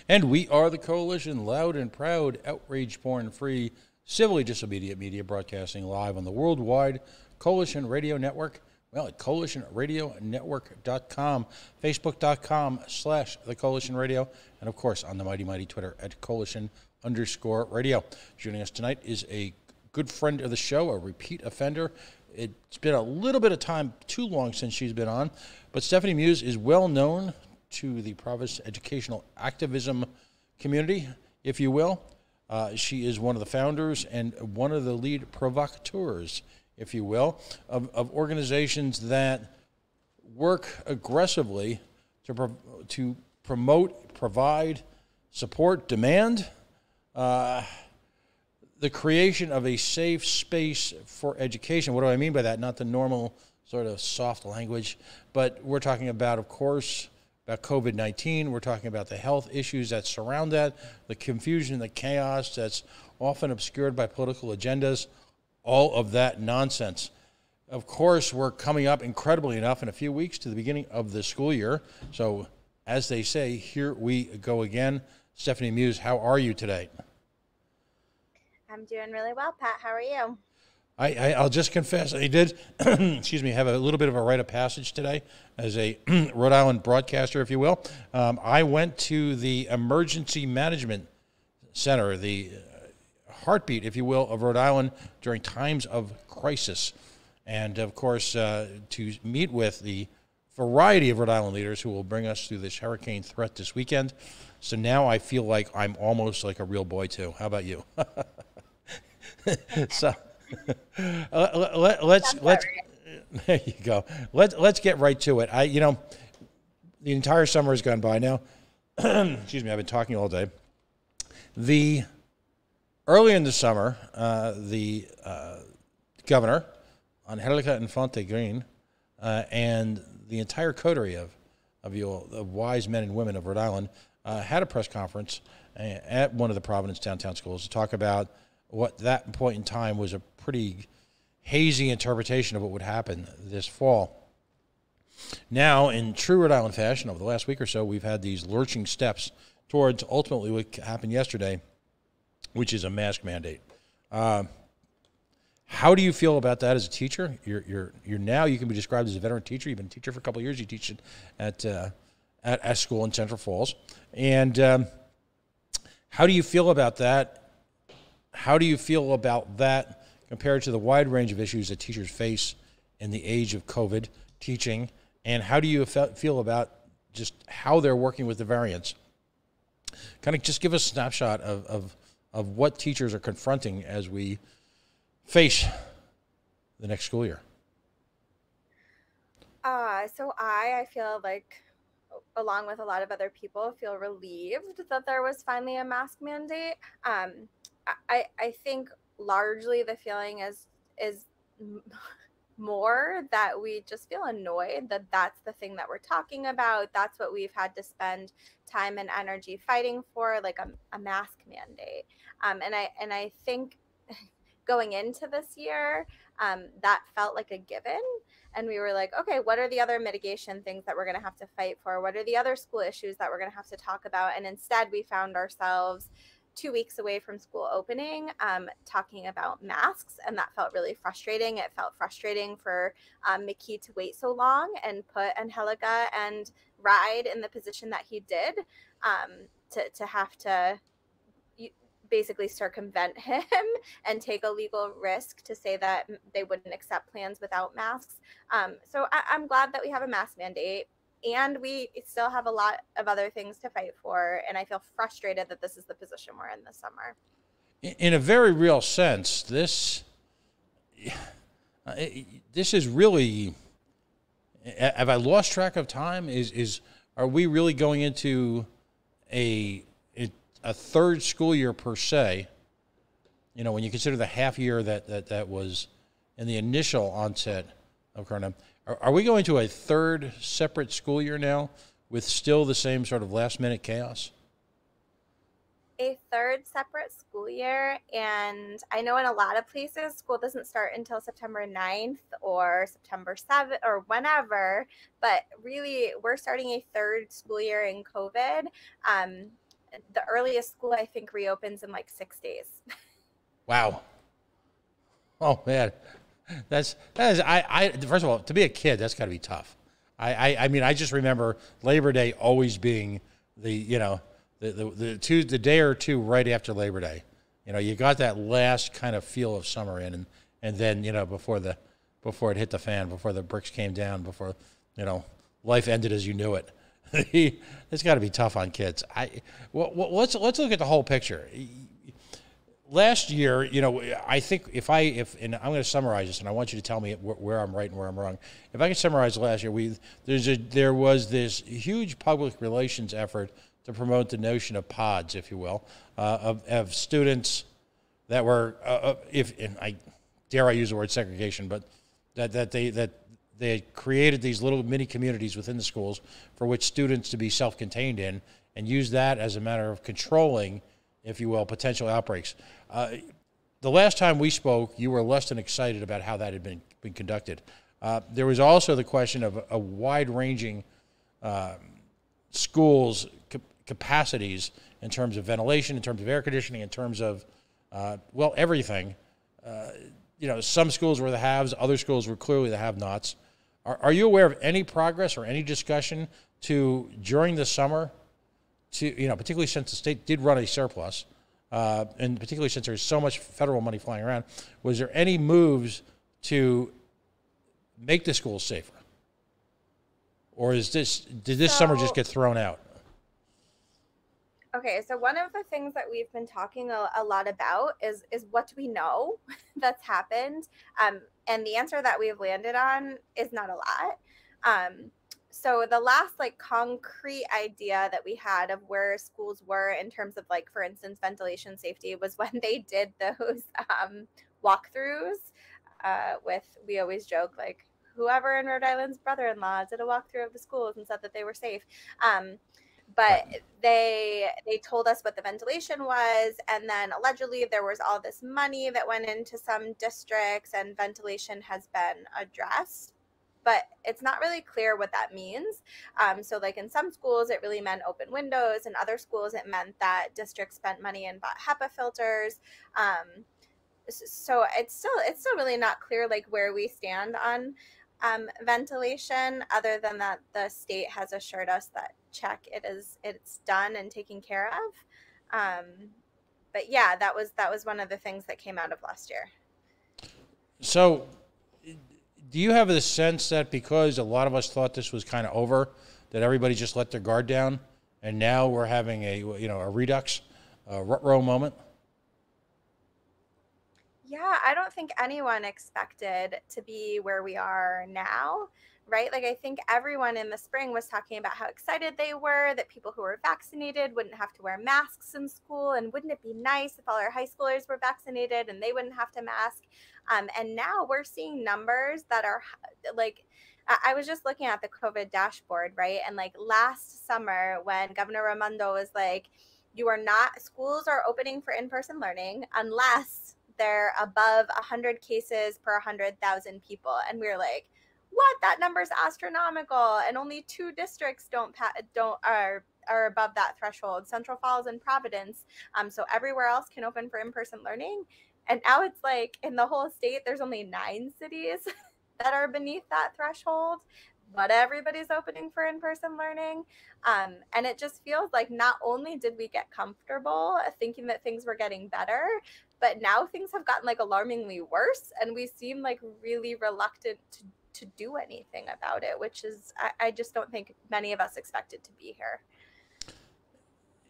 And we are the Coalition, loud and proud, outrage porn free, civilly disobedient media broadcasting live on the worldwide Coalition Radio Network. Well, at coalitionradionetwork.com, facebook.com/the Coalition Radio, and of course on the mighty Twitter at coalition_radio. Joining us tonight is a good friend of the show, a repeat offender. It's been a little bit of time, too long since she's been on, but Stephanie Meuse is well known to the province educational activism community, if you will. She is one of the founders and one of the lead provocateurs, if you will, of organizations that work aggressively to promote, provide, support, demand the creation of a safe space for education. What do I mean by that? Not the normal sort of soft language, but we're talking about, of course, about COVID-19. We're talking about the health issues that surround that, the confusion, the chaos that's often obscured by political agendas, all of that nonsense. Of course, we're coming up, incredibly enough, in a few weeks to the beginning of the school year. So, as they say, here we go again. Stephanie Meuse, how are you today? I'm doing really well, Pat. How are you? I'll just confess, I did, excuse me, have a little bit of a rite of passage today as a Rhode Island broadcaster, if you will. I went to the Emergency Management Center, the heartbeat, if you will, of Rhode Island during times of crisis. And, of course, to meet with the variety of Rhode Island leaders who will bring us through this hurricane threat this weekend. So now I feel like I'm almost like a real boy, too. How about you? So let's there you go. Let's get right to it. The entire summer has gone by now. Excuse me, I've been talking all day. Early in the summer, the governor, Angelica Infante Green, and the entire coterie of wise men and women of Rhode Island had a press conference at one of the Providence downtown schools to talk about what that point in time was a pretty hazy interpretation of what would happen this fall. Now, in true Rhode Island fashion, over the last week or so, we've had these lurching steps towards ultimately what happened yesterday, which is a mask mandate. How do you feel about that as a teacher? You're now, you can be described as a veteran teacher. You've been a teacher for a couple of years. You teach at a school in Central Falls. And how do you feel about that? How do you feel about that compared to the wide range of issues that teachers face in the age of COVID teaching? And how do you feel about just how they're working with the variants? Kind of just give us a snapshot of what teachers are confronting as we face the next school year. So I feel like, along with a lot of other people, feel relieved that there was finally a mask mandate. I think largely the feeling is more that we just feel annoyed that that's the thing that we're talking about. That's what we've had to spend time and energy fighting for, like a mask mandate. And I think going into this year, that felt like a given. And we were like, okay, what are the other mitigation things that we're going to have to fight for? What are the other school issues that we're going to have to talk about? And instead, we found ourselves 2 weeks away from school opening, talking about masks, and that felt really frustrating. It felt frustrating for Mickey to wait so long and put Angelica and Ride in the position that he did, to have to basically circumvent him and take a legal risk to say that they wouldn't accept plans without masks. So I'm glad that we have a mask mandate. And we still have a lot of other things to fight for. And I feel frustrated that this is the position we're in this summer. In a very real sense, this is really, have I lost track of time? Are we really going into a third school year per se? You know, when you consider the half year that was in the initial onset of Corona. Are we going to a third separate school year now with still the same sort of last-minute chaos? A third separate school year, and I know in a lot of places school doesn't start until September 9th or September 7th or whenever, but really we're starting a third school year in COVID. the earliest school I think reopens in like 6 days. Wow. Oh man, that is I first of all, to be a kid, that's got to be tough. I mean, I just remember Labor Day always being the the day or two right after Labor Day. You got that last kind of feel of summer in, and then before it hit the fan, before the bricks came down, before life ended as you knew it. It's got to be tough on kids. Let's look at the whole picture. Last year, I think and I'm going to summarize this, and I want you to tell me where I'm right and where I'm wrong. If I can summarize last year, there was this huge public relations effort to promote the notion of pods, if you will, of students that were, and I dare I use the word segregation, but that they created these little mini communities within the schools for which students to be self-contained in, and use that as a matter of controlling, if you will, potential outbreaks. The last time we spoke, you were less than excited about how that had been conducted. There was also the question of a wide-ranging schools' capacities in terms of ventilation, in terms of air conditioning, in terms of, everything. Some schools were the haves, other schools were clearly the have-nots. Are you aware of any progress or any discussion during the summer, particularly since the state did run a surplus, and particularly since there's so much federal money flying around, was there any moves to make the schools safer? Or did this summer just get thrown out? Okay, so one of the things that we've been talking a lot about is what do we know that's happened? And the answer that we've landed on is not a lot. So the last concrete idea that we had of where schools were in terms of for instance, ventilation safety was when they did those walkthroughs we always joke whoever in Rhode Island's brother-in-law did a walkthrough of the schools and said that they were safe. But they told us what the ventilation was, and then allegedly there was all this money that went into some districts, and ventilation has been addressed, but it's not really clear what that means. So in some schools it really meant open windows, in other schools it meant that districts spent money and bought HEPA filters. So it's still really not clear where we stand on ventilation, other than that the state has assured us that it's done and taken care of. But yeah, that was one of the things that came out of last year. So do you have the sense that because a lot of us thought this was kind of over, that everybody just let their guard down, and now we're having a redux, rut-row moment? Yeah, I don't think anyone expected to be where we are now, right? I think everyone in the spring was talking about how excited they were that people who were vaccinated wouldn't have to wear masks in school, and wouldn't it be nice if all our high schoolers were vaccinated and they wouldn't have to mask. And now we're seeing numbers that are I was just looking at the COVID dashboard, right? And last summer when Governor Raimondo was schools are opening for in-person learning unless they're above 100 cases per 100,000 people. And we were like, what? That number's astronomical. And only 2 districts are above that threshold, Central Falls and Providence. So everywhere else can open for in-person learning. And now it's in the whole state, there's only 9 cities that are beneath that threshold, but everybody's opening for in-person learning. And it just feels like not only did we get comfortable thinking that things were getting better, but now things have gotten alarmingly worse, and we seem really reluctant to do anything about it, which is, I just don't think many of us expected to be here.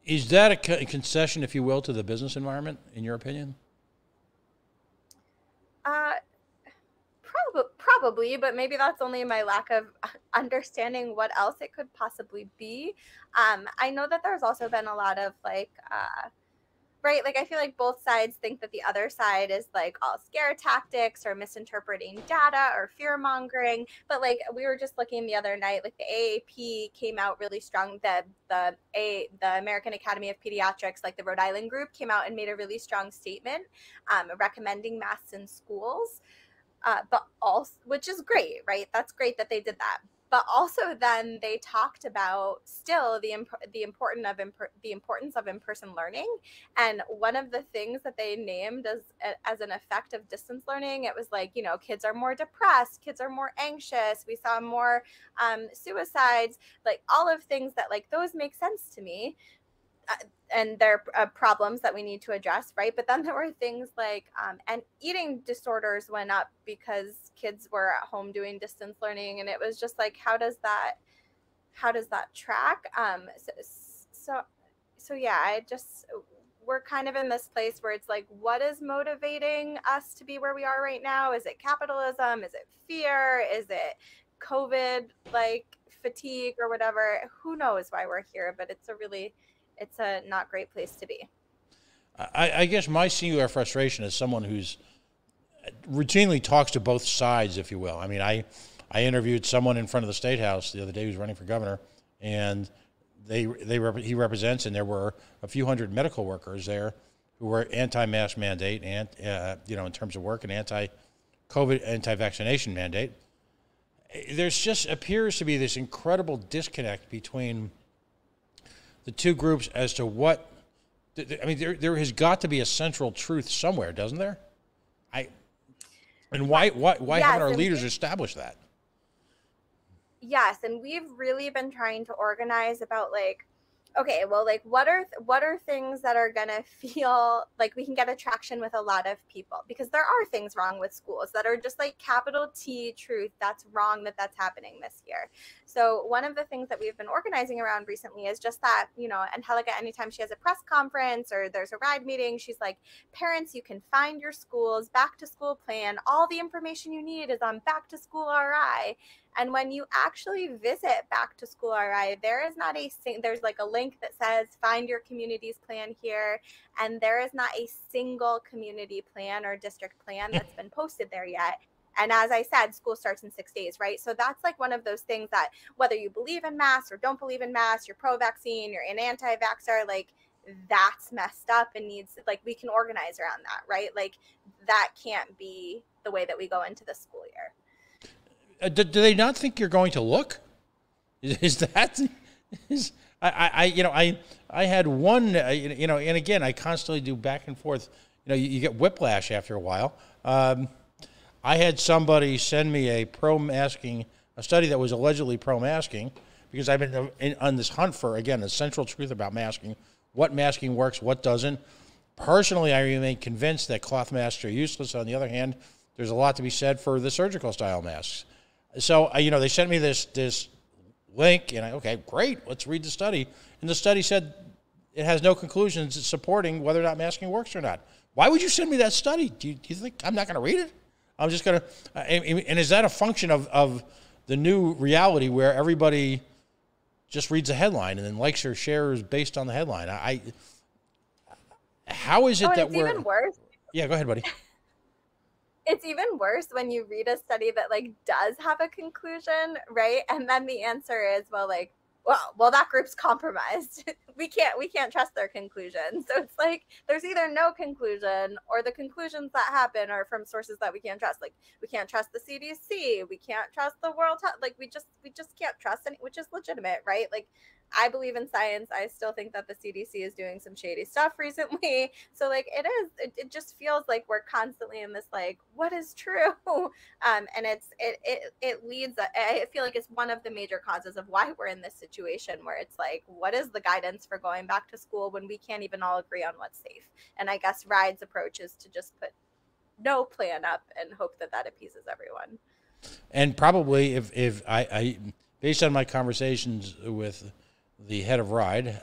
Is that a concession, if you will, to the business environment, in your opinion? Probably, but maybe that's only my lack of understanding what else it could possibly be. I know that there's also been a lot of right, I feel both sides think that the other side is all scare tactics or misinterpreting data or fear mongering. But we were just looking the other night, the AAP came out really strong. The American Academy of Pediatrics, the Rhode Island group, came out and made a really strong statement recommending masks in schools. But also, which is great, right? That's great that they did that. But also then they talked about still the importance of in-person learning. And one of the things that they named as an effect of distance learning, it was like, you know, kids are more depressed, kids are more anxious, we saw more suicides, like all of things that, like, those make sense to me, and they're problems that we need to address, right? But then there were things like and eating disorders went up because kids were at home doing distance learning, and it was just like, how does that track? So yeah, we're kind of in this place where it's like, what is motivating us to be where we are right now? Is it capitalism? Is it fear? Is it COVID like fatigue or whatever? Who knows why we're here? But it's a not great place to be. I guess my singular frustration is someone who's routinely talks to both sides, if you will. I mean, I interviewed someone in front of the State House the other day who's running for governor, and he represents, and there were a few hundred medical workers there who were anti-mask mandate and in terms of work, and anti-COVID, anti-vaccination mandate. There's just appears to be this incredible disconnect between the two groups as to what. I mean, there has got to be a central truth somewhere, doesn't there? Why yes, haven't our leaders established that? Yes, and we've really been trying to organize about, like, okay, well, like, what are things that are gonna feel like we can get attraction with a lot of people, because there are things wrong with schools that are just like capital T truth that's wrong, that's happening this year. So one of the things that we've been organizing around recently is just that, you know, Angelica, anytime she has a press conference or there's a RIDE meeting, she's like, parents, you can find your school's back to school plan. All the information you need is on Back to School RI. And when you actually visit Back to School RI, there's like a link that says find your community's plan here, and there is not a single community plan or district plan that's been posted there yet. And as I said, school starts in 6 days, right? So that's like one of those things that, whether you believe in masks or don't believe in masks, you're pro-vaccine, you're an anti-vaxxer, like, that's messed up and needs, like, we can organize around that, right? Like, that can't be the way that we go into the school year. Do they not think you're going to look? I had one, and again, I constantly do back and forth. You get whiplash after a while. I had somebody send me a study that was allegedly pro-masking, because I've been on this hunt for, again, the central truth about masking, what masking works, what doesn't. Personally, I remain convinced that cloth masks are useless. On the other hand, there's a lot to be said for the surgical style masks. So, they sent me this link, and okay, great, let's read the study. And the study said it has no conclusions supporting whether or not masking works or not. Why would you send me that study? Do you think I'm not going to read it? I'm just going to, and is that a function of the new reality where everybody just reads a headline and then likes or shares based on the headline? How is it that we're... even worse. Yeah, go ahead, buddy. It's even worse when you read a study that, like, does have a conclusion, right? And then the answer is, well, that group's compromised. we can't trust their conclusion. So it's like, there's either no conclusion, or the conclusions that happen are from sources that we can't trust. Like, we can't trust the CDC, we can't trust the World Health, like, we just can't trust any, which is legitimate, right? Like, I believe in science. I still think that the CDC is doing some shady stuff recently. So, like, it just feels like we're constantly in this, like, what is true? And it leads, I feel like it's one of the major causes of why we're in this situation where it's like, what is the guidance for going back to school when we can't even all agree on what's safe? And I guess RIDE's approach is to just put no plan up and hope that appeases everyone. And probably if I based on my conversations with the head of RIDE,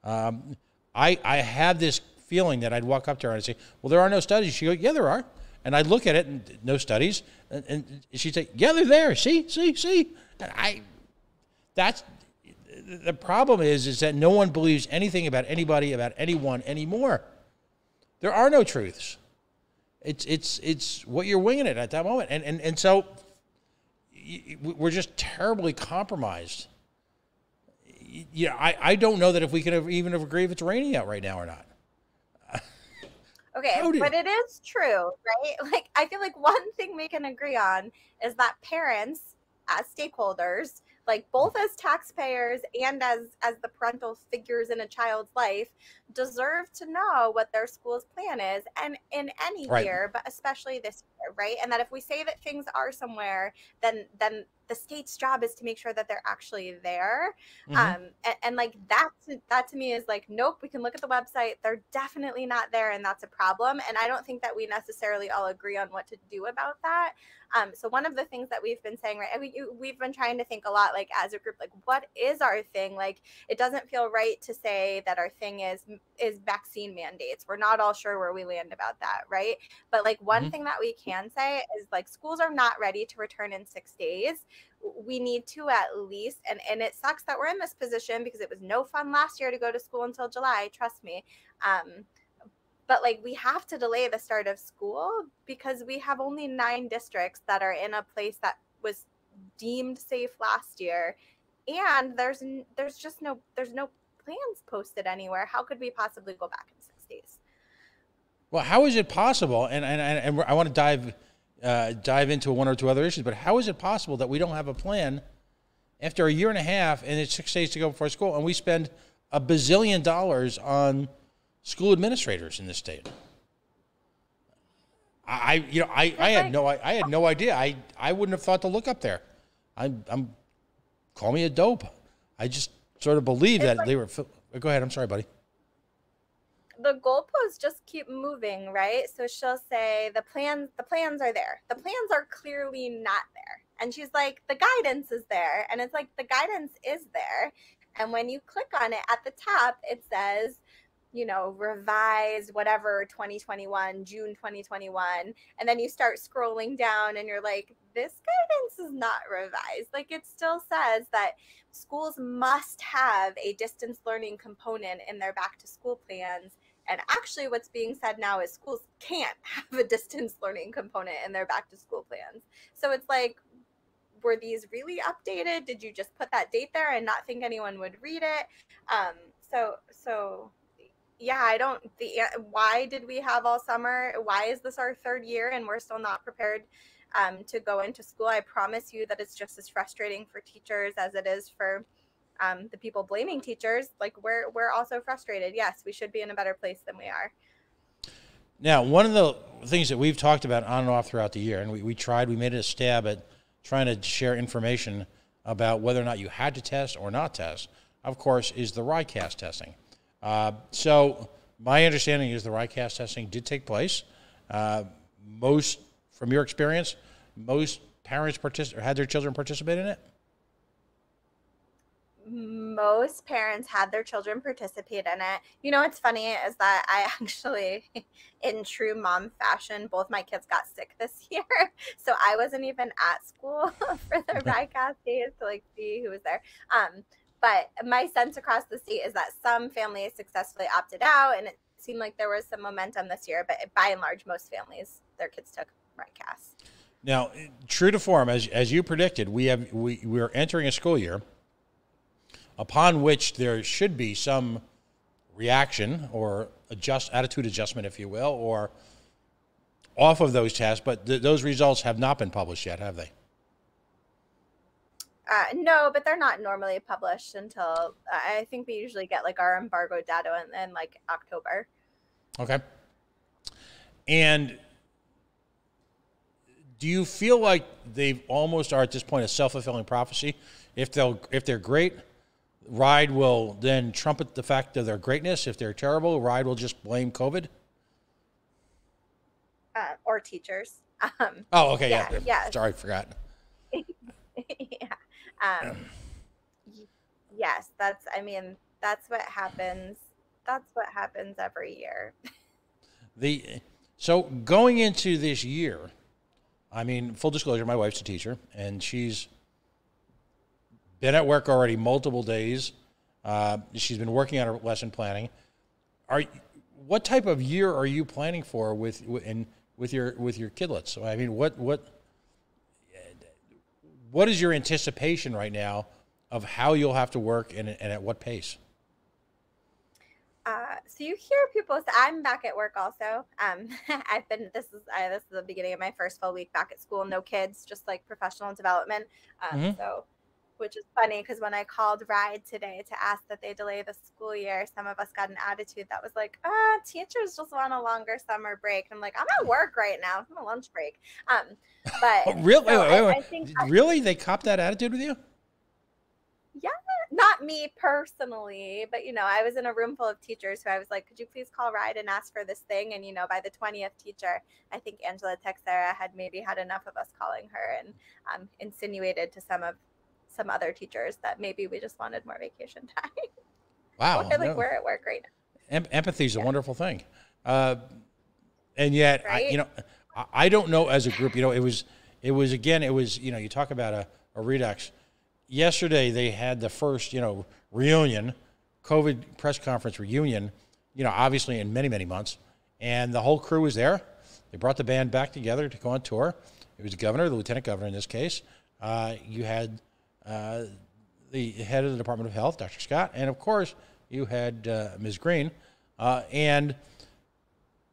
I had this feeling that I'd walk up to her and I'd say, well, there are no studies. She'd go, yeah, there are. And I'd look at it and no studies. And she'd say, yeah, they're there. See. And that's the problem is that no one believes anything about anybody, about anyone anymore. There are no truths. It's what you're winging it at that moment. And so we're just terribly compromised. I don't know that if we can even agree if it's raining out right now or not. Okay, but it is true, right? Like, I feel like one thing we can agree on is that parents as stakeholders, like both as taxpayers and as the parental figures in a child's life, deserve to know what their school's plan is, and in any Right. year, but especially this year, right? And that if we say that things are somewhere, then the state's job is to make sure that they're actually there. Mm-hmm. And like that to me is like, nope, we can look at the website, they're definitely not there, and that's a problem. And I don't think that we necessarily all agree on what to do about that. So one of the things that we've been saying, right, we've been trying to think a lot, like as a group, like what is our thing? Like it doesn't feel right to say that our thing is vaccine mandates. We're not all sure where we land about that, right? But like one Mm-hmm. thing that we can say is like schools are not ready to return in 6 days. We need to at least, and it sucks that we're in this position because it was no fun last year to go to school until July, trust me. But like we have to delay the start of school because we have only 9 districts that are in a place that was deemed safe last year, and there's no plans posted anywhere. How could we possibly go back in 6 days? Well, how is it possible? And I want to dive into one or two other issues, but how is it possible that we don't have a plan after a year and a half and it's 6 days to go before school, and we spend $1 bazillion on school administrators in this state? I had no idea. I wouldn't have thought to look up there. I'm call me a dope. I just sort of believe that they were. Go ahead. I'm sorry, buddy. The goalposts just keep moving, right? So she'll say the plans are there. The plans are clearly not there. And she's like, the guidance is there. And it's like, the guidance is there. And when you click on it at the top, it says, you know, revised whatever 2021, June 2021. And then you start scrolling down and you're like, this guidance is not revised. Like it still says that schools must have a distance learning component in their back to school plans. And actually what's being said now is schools can't have a distance learning component in their back to school plans. So it's like, were these really updated? Did you just put that date there and not think anyone would read it? So yeah, why did we have all summer? Why is this our 3rd year and we're still not prepared to go into school? I promise you that it's just as frustrating for teachers as it is for the people blaming teachers. Like we're also frustrated. Yes, we should be in a better place than we are. Now, one of the things that we've talked about on and off throughout the year, and we made it a stab at trying to share information about whether or not you had to test or not test, of course, is the RICAS testing. So my understanding is the RICAS testing did take place. From your experience, most parents had their children participate in it? Most parents had their children participate in it. You know what's funny is that I actually, in true mom fashion, both my kids got sick this year. So I wasn't even at school for the RICAS days to like see who was there. But my sense across the state is that some families successfully opted out, and it seemed like there was some momentum this year. But by and large, most families, their kids took RICAS. Now, true to form, as you predicted, we're entering a school year upon which there should be some reaction or attitude adjustment, if you will, or off of those tests. But those results have not been published yet, have they? No, but they're not normally published until I think we usually get like our embargo data in like October. Okay. And do you feel like they almost are at this point a self-fulfilling prophecy? If they're great, RIDE will then trumpet the fact of their greatness. If they're terrible, RIDE will just blame COVID? Or teachers. Okay, yeah. Yeah. Sorry, forgot. Yeah. Yes, that's what happens. That's what happens every year. So going into this year, I mean, full disclosure, my wife's a teacher, and she's been at work already multiple days. She's been working on her lesson planning. What type of year are you planning for with your kidlets? So, I mean, what is your anticipation right now of how you'll have to work and at what pace? So you hear people say, I'm back at work also. I've been, this is the beginning of my first full week back at school, no kids, just like professional development. Mm-hmm. So, which is funny because when I called Ride today to ask that they delay the school year, some of us got an attitude that was like, teachers just want a longer summer break. And I'm like, I'm at work right now. I'm on lunch break. But Oh, really? so Wait. I think, Really? They copped that attitude with you? yeah, not me personally, but I was in a room full of teachers who I was like, could you please call Ride and ask for this thing? And by the 20th teacher, I think Angela Texera had maybe had enough of us calling her and insinuated to some other teachers that maybe we just wanted more vacation time. Wow. No. We're at work right now. Empathy is a wonderful thing. And yet, Right? I don't know as a group, it was, you talk about a redux. Yesterday, they had the first, reunion, COVID press conference reunion, obviously in many, many months. And the whole crew was there. They brought the band back together to go on tour. It was the governor, the lieutenant governor in this case. You had the head of the Department of Health, Dr. Scott, and of course, you had Ms. Green. And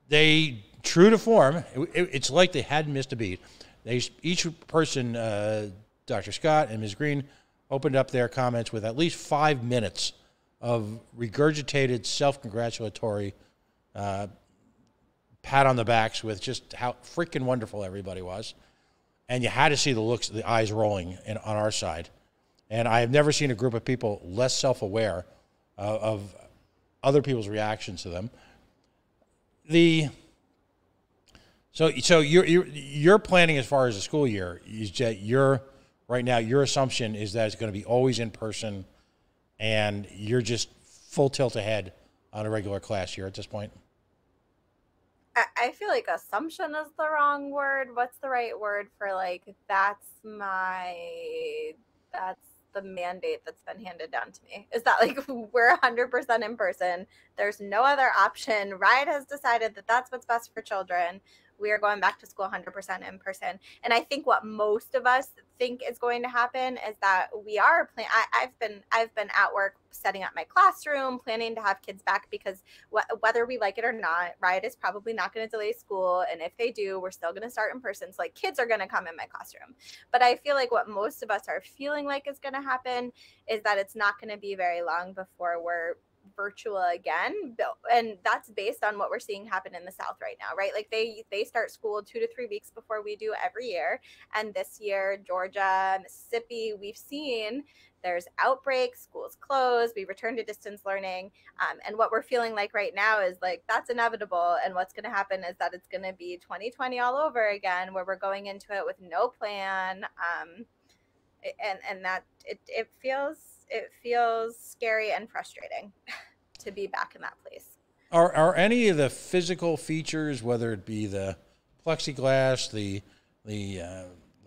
they, true to form, it's like they hadn't missed a beat. Each person, Dr. Scott and Ms. Green, opened up their comments with at least 5 minutes of regurgitated, self-congratulatory pat on the backs with just how freaking wonderful everybody was. And you had to see the looks, the eyes rolling on our side. And I have never seen a group of people less self-aware of other people's reactions to them. So you're planning as far as the school year is that right now your assumption is that it's going to be always in person, and you're just full tilt ahead on a regular class year at this point. I feel like assumption is the wrong word. What's the right word for like that's the mandate that's been handed down to me? Is that like we're 100% in person? There's no other option. Riot has decided that that's what's best for children. We are going back to school 100% in person. And I think what most of us think is going to happen is that we are I've been at work setting up my classroom, planning to have kids back because whether we like it or not, Riot is probably not going to delay school. And if they do, we're still going to start in person. So like kids are going to come in my classroom. But I feel like what most of us are feeling like is going to happen is that it's not going to be very long before we're virtual again, and that's based on what we're seeing happen in the South right now, right? Like they start school 2 to 3 weeks before we do every year, and this year Georgia, Mississippi, we've seen there's outbreaks, schools closed, we return to distance learning, and what we're feeling like right now is like that's inevitable, and what's going to happen is that it's going to be 2020 all over again, where we're going into it with no plan, and that it feels scary and frustrating to be back in that place. Are any of the physical features, whether it be the plexiglass, the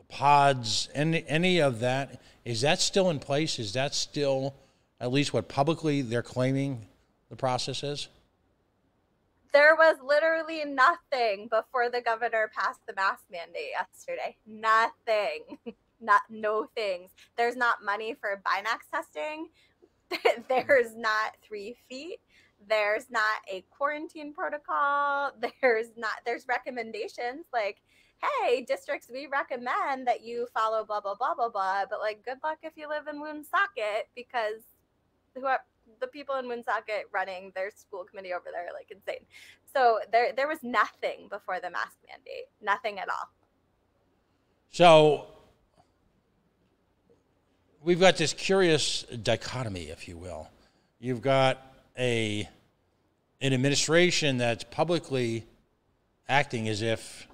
pods, any of that, is that still in place? Is that still at least what publicly they're claiming the process is? There was literally nothing before the governor passed the mask mandate yesterday. Nothing. No things. There's not money for Binax testing. There's not 3 feet. There's not a quarantine protocol. There's recommendations like, hey, districts, we recommend that you follow blah, blah, blah, blah, blah. But like, good luck if you live in Woonsocket, because the people in Woonsocket running their school committee over there are like insane. So there was nothing before the mask mandate. Nothing at all. So we've got this curious dichotomy, if you will. You've got an administration that's publicly acting as if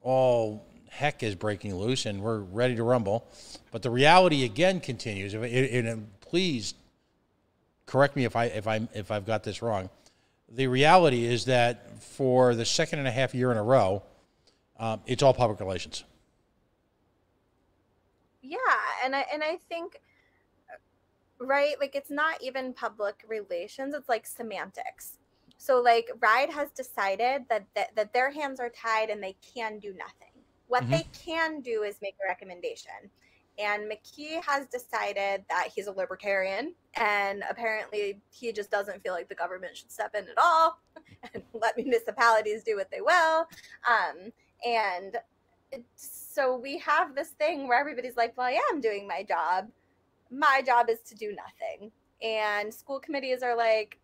all heck is breaking loose and we're ready to rumble. But the reality again continues. And please correct me if I've got this wrong. The reality is that for the second and a half year in a row, it's all public relations. Yeah, and I think, right, like it's not even public relations, it's like semantics. So like Ride has decided that their hands are tied and they can do nothing. What they can do is make a recommendation. And McKee has decided that he's a libertarian, and apparently he just doesn't feel like the government should step in at all and let municipalities do what they will. And so we have this thing where everybody's like, well, I am doing my job. My job is to do nothing. And school committees are like,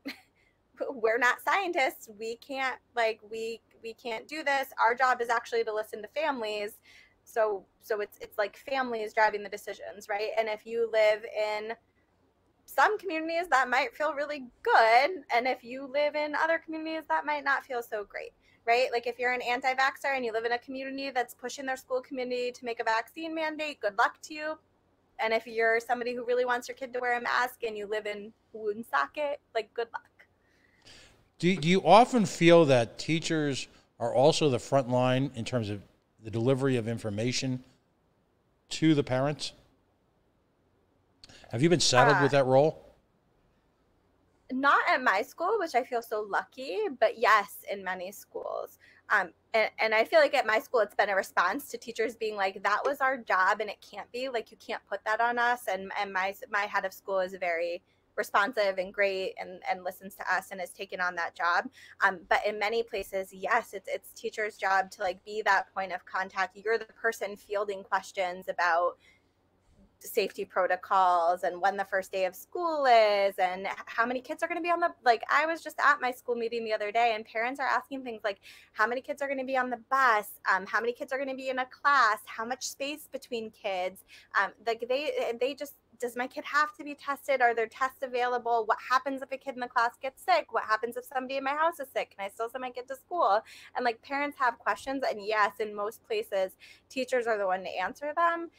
we're not scientists. We can't we can't do this. Our job is actually to listen to families. So it's like families driving the decisions, right? And if you live in some communities, that might feel really good, and if you live in other communities, that might not feel so great, right? Like if you're an anti-vaxxer and you live in a community that's pushing their school community to make a vaccine mandate, good luck to you. And if you're somebody who really wants your kid to wear a mask and you live in Woonsocket, like, good luck. Do you often feel that teachers are also the front line in terms of the delivery of information to the parents? Have you been saddled with that role? Not at my school, which I feel so lucky, but yes, in many schools. And I feel like at my school, it's been a response to teachers being like, that was our job and it can't be, like, you can't put that on us. And my head of school is very responsive and great and listens to us and has taken on that job. But in many places, yes, it's teachers' job to like be that point of contact. You're the person fielding questions about safety protocols and when the first day of school is and how many kids are going to be on the, like, I was just at my school meeting the other day and parents are asking things like how many kids are going to be on the bus, how many kids are going to be in a class, how much space between kids, like they just, does my kid have to be tested? Are there tests available? What happens if a kid in the class gets sick? What happens if somebody in my house is sick? Can I still send my kid to school? And like parents have questions, and yes, in most places teachers are the one to answer them.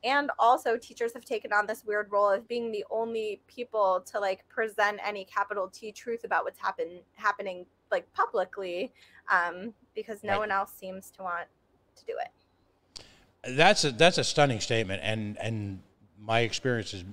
And also teachers have taken on this weird role of being the only people to like present any capital T truth about what's happening like publicly, because no one else seems to want to do it. That's a stunning statement, and my experience is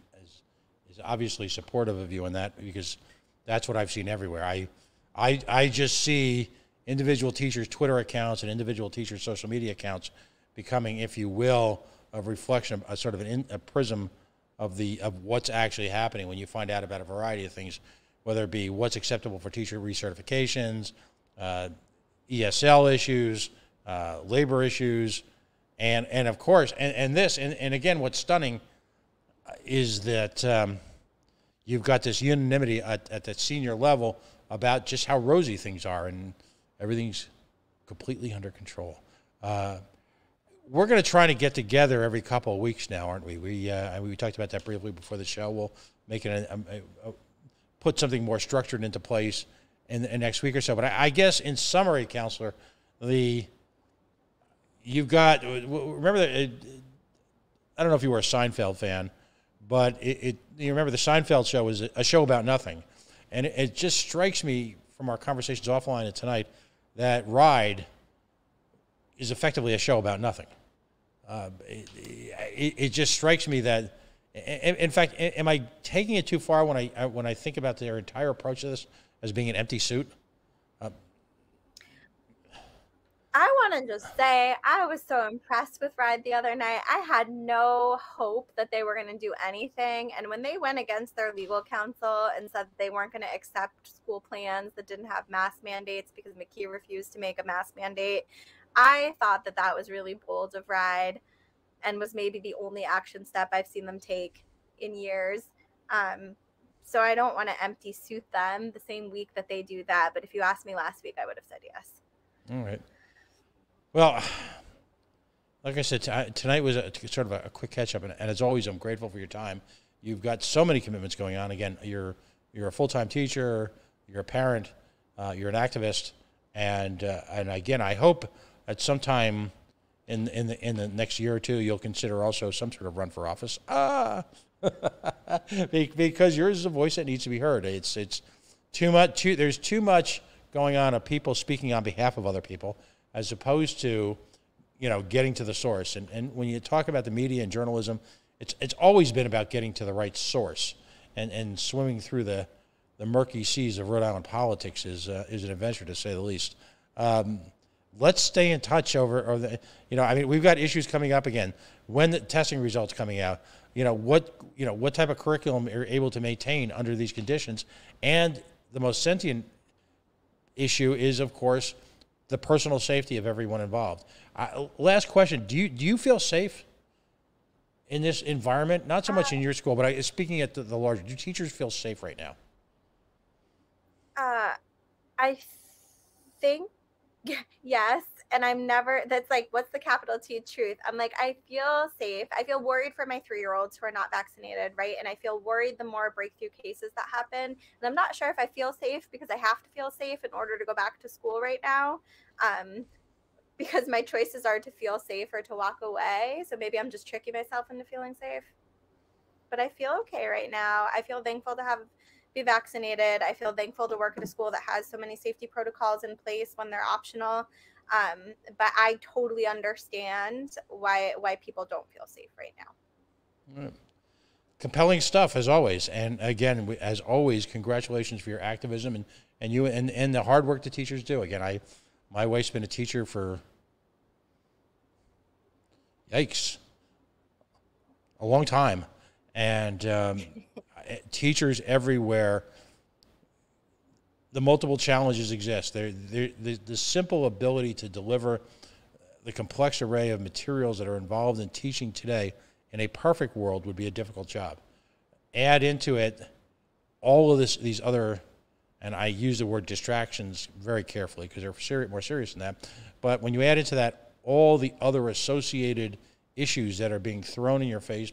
obviously supportive of you on that, because that's what I've seen everywhere. I just see individual teachers' Twitter accounts and individual teachers' social media accounts becoming, if you will, a reflection, a sort of a prism of what's actually happening when you find out about a variety of things, whether it be what's acceptable for teacher recertifications, ESL issues, labor issues, and of course, and again, what's stunning is that you've got this unanimity at the senior level about just how rosy things are, and everything's completely under control. We're going to try to get together every couple of weeks now, aren't we? We talked about that briefly before the show. We'll make it put something more structured into place in next week or so. But I guess in summary, Counselor, you've got, remember that, I don't know if you were a Seinfeld fan, but you remember the Seinfeld show was a show about nothing. And it just strikes me from our conversations offline and tonight that Ride is effectively a show about nothing. It just strikes me that, in fact, am I taking it too far when I think about their entire approach to this as being an empty suit? I want to just say I was so impressed with Ride the other night. I had no hope that they were going to do anything. And when they went against their legal counsel and said they weren't going to accept school plans that didn't have mask mandates because McKee refused to make a mask mandate, I thought that was really bold of Ride and was maybe the only action step I've seen them take in years. So I don't want to empty suit them the same week that they do that. But if you asked me last week, I would have said yes. All right. Well, like I said, tonight was sort of a quick catch-up. And as always, I'm grateful for your time. You've got so many commitments going on. Again, you're a full-time teacher. You're a parent. You're an activist. And again, I hope at some time in the next year or two, you'll consider also some sort of run for office. Because yours is a voice that needs to be heard. It's too much. There's too much going on of people speaking on behalf of other people, as opposed to, getting to the source. And when you talk about the media and journalism, it's always been about getting to the right source. And swimming through the murky seas of Rhode Island politics is an adventure, to say the least. let's stay in touch over the, I mean, we've got issues coming up again. When the testing results coming out, what type of curriculum are able to maintain under these conditions? And the most sentient issue is, of course, the personal safety of everyone involved. Last question: Do you feel safe in this environment? Not so much in your school, but speaking at the larger. Do teachers feel safe right now? I think yes, and I'm never. That's like, what's the capital T truth? I'm like, I feel safe. I feel worried for my 3-year-olds who are not vaccinated, right? And I feel worried the more breakthrough cases that happen. And I'm not sure if I feel safe because I have to feel safe in order to go back to school right now. Because my choices are to feel safe or to walk away. So maybe I'm just tricking myself into feeling safe. But I feel okay right now. I feel thankful to be vaccinated. I feel thankful to work at a school that has so many safety protocols in place when they're optional. But I totally understand why people don't feel safe right now. Right. Compelling stuff as always. And again, as always, congratulations for your activism and you and the hard work the teachers do. Again, my wife's been a teacher for, yikes, a long time. And teachers everywhere, the multiple challenges exist. The simple ability to deliver the complex array of materials that are involved in teaching today in a perfect world would be a difficult job. Add into it all of these other, and I use the word distractions very carefully because they're more serious than that, but when you add into that all the other associated issues that are being thrown in your face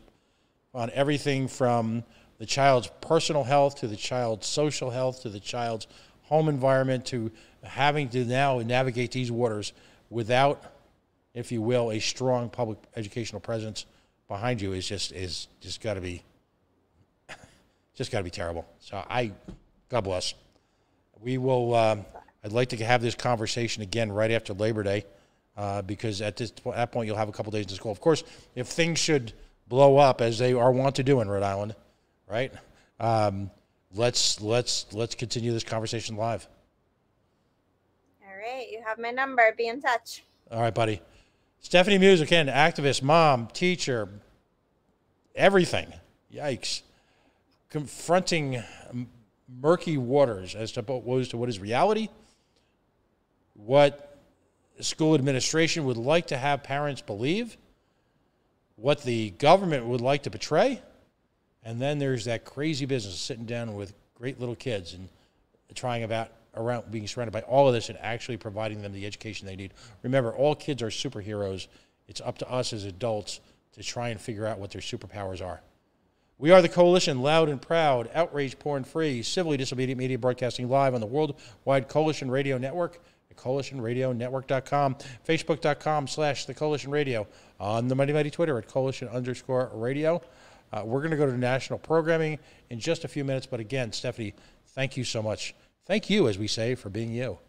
on everything from the child's personal health to the child's social health to the child's home environment to having to now navigate these waters without, if you will, a strong public educational presence behind you is just got to be terrible. So God bless. We will. I'd like to have this conversation again right after Labor Day, because at that point you'll have a couple days to school. Of course, if things should blow up as they are wont to do in Rhode Island, right? Let's continue this conversation live. All right, you have my number. Be in touch. All right, buddy. Stephanie Meuse, again, activist, mom, teacher, everything. Yikes. Confronting murky waters as to what is reality, what school administration would like to have parents believe, what the government would like to portray, and then there's that crazy business of sitting down with great little kids and trying around being surrounded by all of this and actually providing them the education they need. Remember, all kids are superheroes. It's up to us as adults to try and figure out what their superpowers are. We are the Coalition, loud and proud, outrage porn-free, civilly disobedient media broadcasting live on the worldwide Coalition Radio Network at coalitionradionetwork.com, facebook.com/The Coalition Radio, on the Mighty Mighty Twitter at Coalition_radio. We're going to go to national programming in just a few minutes. But again, Stephanie, thank you so much. Thank you, as we say, for being you.